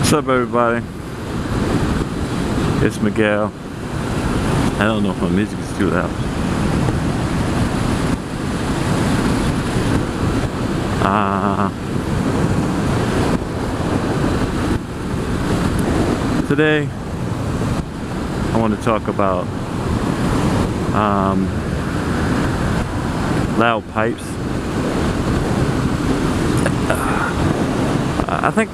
What's up, everybody? It's Miguel. I don't know if my music is too loud. Today, I want to talk about loud pipes. I think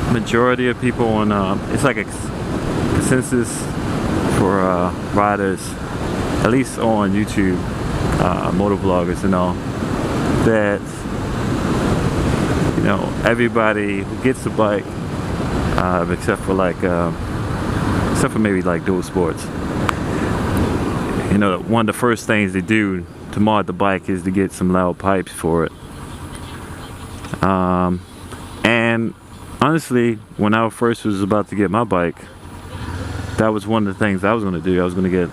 majority of people on it's like a consensus for riders, at least on YouTube, motovloggers and all, that everybody who gets a bike, except for maybe like dual sports, one of the first things they do to mod the bike is to get some loud pipes for it. And honestly, when I first was about to get my bike, that was one of the things I was going to do. I was going to get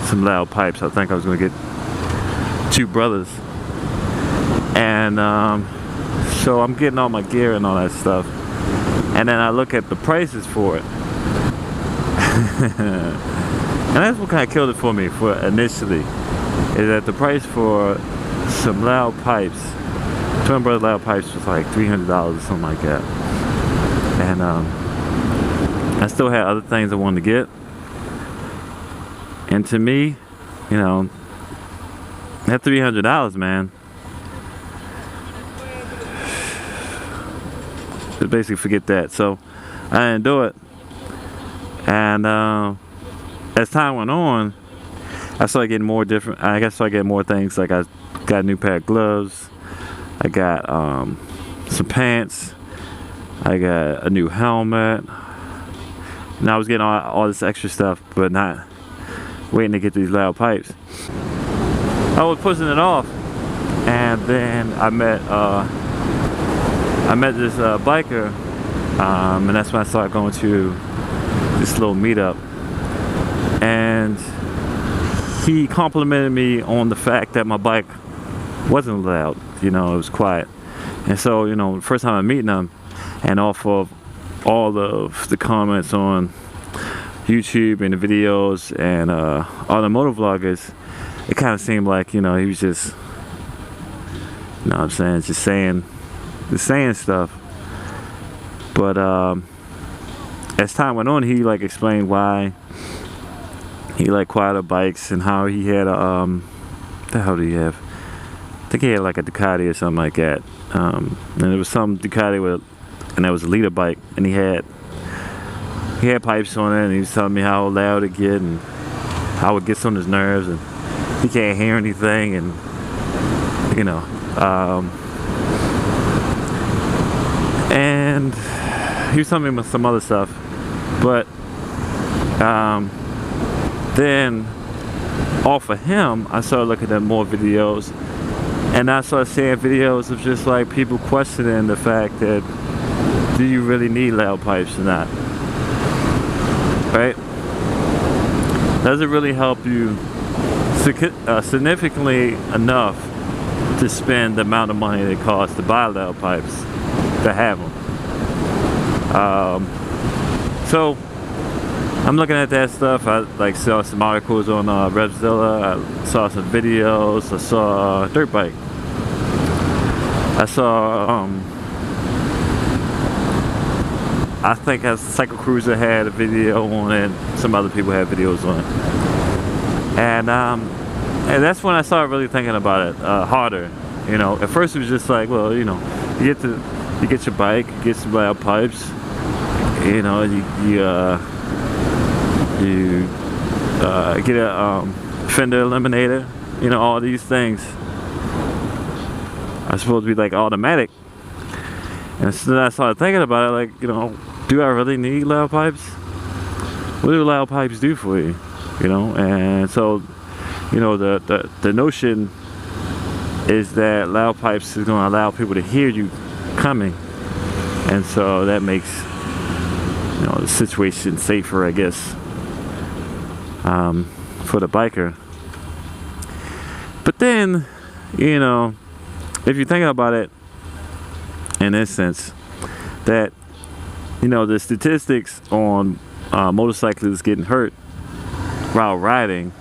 some loud pipes. I think I was going to get two brothers. And so I'm getting all my gear and all that stuff. And then I look at the prices for it. And that's what kind of killed it for me initially. Is that the price for some loud pipes, Twin Brothers loud pipes, was like $300 or something like that. And I still had other things I wanted to get. And to me, that $300, man, just basically forget that. So I didn't do it. And as time went on, I started getting more different. I guess I started getting more things. Like I got a new pair of gloves. I got some pants. I got a new helmet. And I was getting all this extra stuff, but not waiting to get these loud pipes. I was pushing it off, and then I met this biker, and that's when I started going to this little meetup. And he complimented me on the fact that my bike wasn't loud. It was quiet. And so, the first time I'm meeting him, and off of all of the comments on YouTube and the videos and all the motovloggers, it kind of seemed like, he was just, just saying stuff. But as time went on, he explained why he quieter bikes and how he had a what the hell do you have? I think he had like a Ducati or something like that. And there was some Ducati and that was a leader bike, and he had pipes on it, and he was telling me how loud it get and how it gets on his nerves, and he can't hear anything, and and he was telling me some other stuff. But then off of him, I started looking at more videos, and I started seeing videos of just people questioning the fact that, do you really need loud pipes or not? Right? Does it really help you significantly enough to spend the amount of money it costs to buy loud pipes, to have them? So I'm looking at that stuff. I saw some articles on Revzilla. I saw some videos. I saw dirt bike. I saw I think Cycle Cruiser had a video on it. Some other people had videos on it. And that's when I started really thinking about it harder. At first it was just well, you get your bike, you get some loud pipes, you get a fender eliminator, all these things are supposed to be automatic. And so then I started thinking about it, do I really need loud pipes? What do loud pipes do for you? And so, the notion is that loud pipes is going to allow people to hear you coming, and so that makes the situation safer, I guess, for the biker. But then, if you think about it in this sense, that you know, the statistics on motorcyclists getting hurt while riding,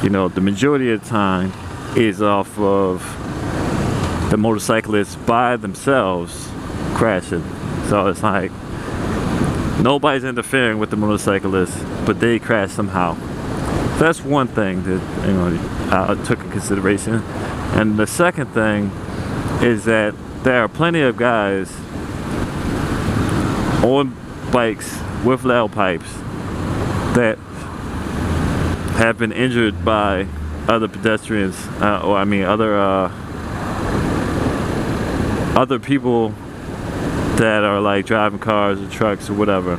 you know, the majority of the time is off of the motorcyclists by themselves crashing. So it's like nobody's interfering with the motorcyclists, but they crash somehow. So that's one thing that, you know, I took in consideration. And the second thing is that there are plenty of guys on bikes with loud pipes that have been injured by other pedestrians, or I mean other people that are like driving cars or trucks or whatever,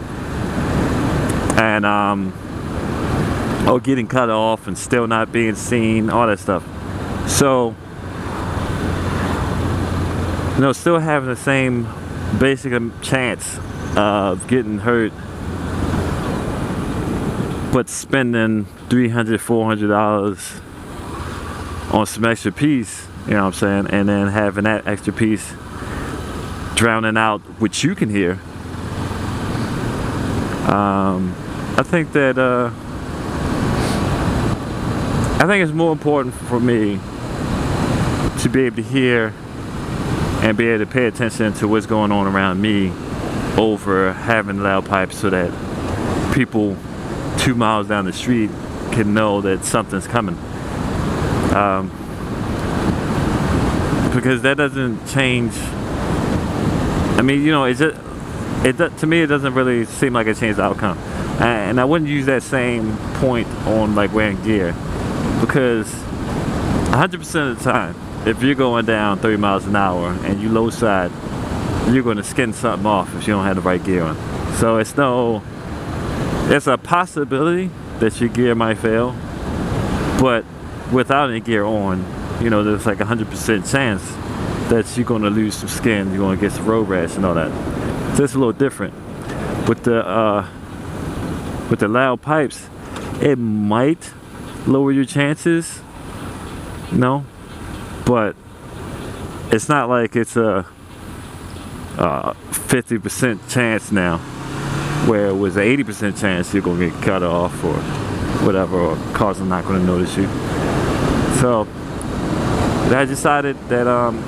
and or getting cut off and still not being seen, all that stuff. So, you know, still having the same basic chance of getting hurt, but spending $300, $400 on some extra piece, you know what I'm saying, and then having that extra piece drowning out what you can hear. I think that I think it's more important for me to be able to hear and be able to pay attention to what's going on around me over having loud pipes, so that people 2 miles down the street can know that something's coming. Because that doesn't change. I mean, you know, to me it doesn't really seem like it changed the outcome. And I wouldn't use that same point on like wearing gear, because 100% of the time, if you're going down 30 miles an hour and you low side, you're going to skin something off if you don't have the right gear on. So it's a possibility that your gear might fail, but without any gear on, you know, there's like 100% chance that you're going to lose some skin, you're going to get some road rash and all that. So it's a little different. With the loud pipes, it might lower your chances, no, but it's not like it's a 50% chance now, where it was an 80% chance you're going to get cut off or whatever, or cars are not going to notice you. So I decided that I'm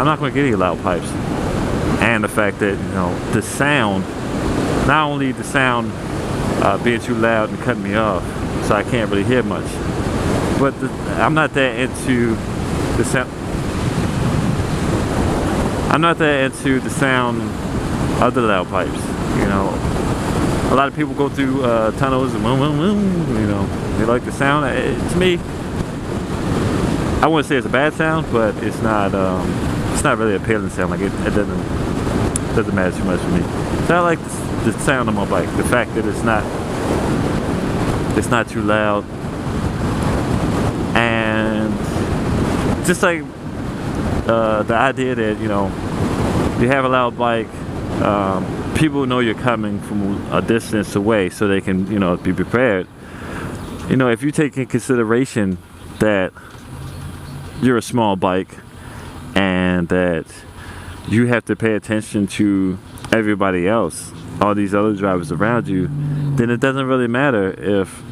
not going to get any loud pipes. And the fact that, you know, the sound, not only the sound being too loud and cutting me off, so I can't really hear much, but I'm not that into the sound. I'm not that into the sound of the loud pipes. You know, a lot of people go through tunnels and you know, they like the sound. To me, I wouldn't say it's a bad sound, but it's not really appealing sound. Like it doesn't matter too much for me. So I like the sound of my bike. The fact that it's not too loud, and just like the idea that, you know, you have a loud bike, people know you're coming from a distance away, so they can, you know, be prepared. You know, if you take in consideration that you're a small bike and that you have to pay attention to everybody else, all these other drivers around you, then it doesn't really matter if,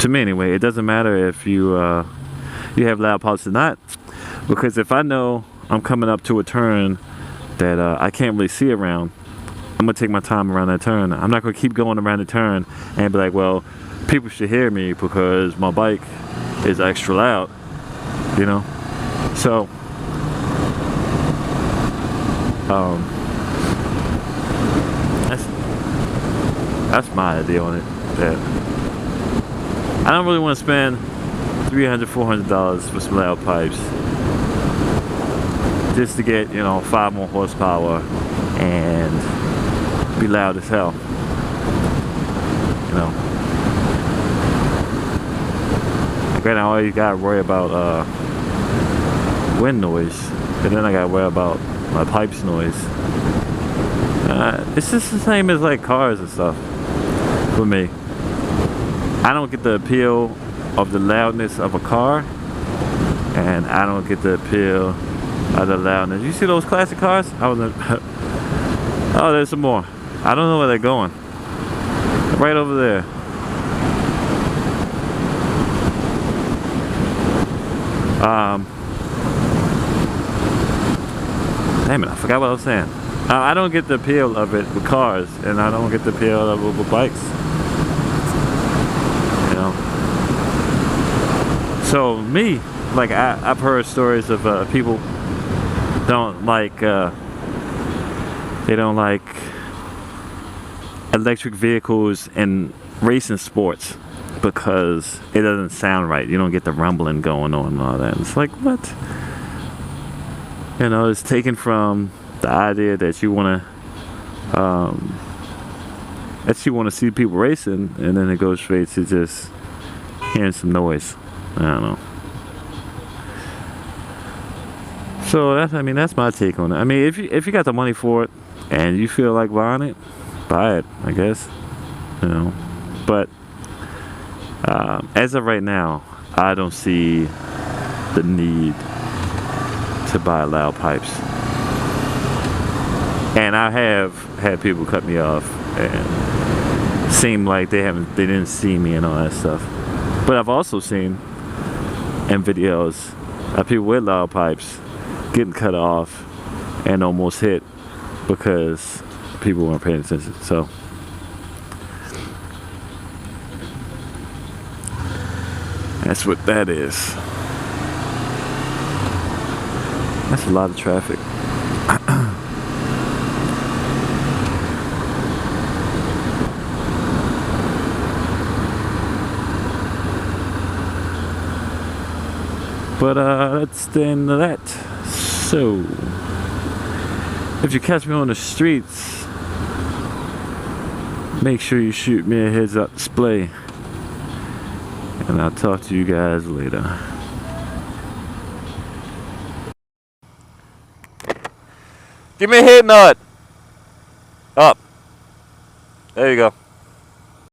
to me anyway, it doesn't matter if you have loud pipes or not, because if I know I'm coming up to a turn that I can't really see around, I'm gonna take my time around that turn. I'm not gonna keep going around the turn and be like, well, people should hear me because my bike is extra loud, you know. So that's my idea on it. That I don't really want to spend $300, $400 for some loud pipes just to get, you know, 5 more horsepower and be loud as hell, you know. Granted, I always gotta worry about wind noise, and then I gotta worry about my pipes noise. It's just the same as like cars and stuff for me. I don't get the appeal of the loudness of a car, and I don't get the appeal of the loudness. You see those classic cars? I Oh, there's some more. I don't know where they're going. Right over there. Damn it, I forgot what I was saying. I don't get the appeal of it with cars, and I don't get the appeal of it with bikes. You know. So me, like I've heard stories of people don't like they don't like electric vehicles and racing sports because it doesn't sound right. You don't get the rumbling going on and all that. It's like, what? You know, it's taken from the idea that you want to see people racing, and then it goes straight to just hearing some noise. I don't know. So that's my take on it. I mean, if you got the money for it and you feel like buying it, buy it, I guess. You know, but as of right now, I don't see the need to buy loud pipes. And I have had people cut me off and seem like they didn't see me and all that stuff. But I've also seen in videos of people with loud pipes getting cut off and almost hit because people weren't paying attention. So that's what that is. That's a lot of traffic. But that's the end of that. So if you catch me on the streets, make sure you shoot me a heads up display, and I'll talk to you guys later. Give me a head nod. Up. There you go.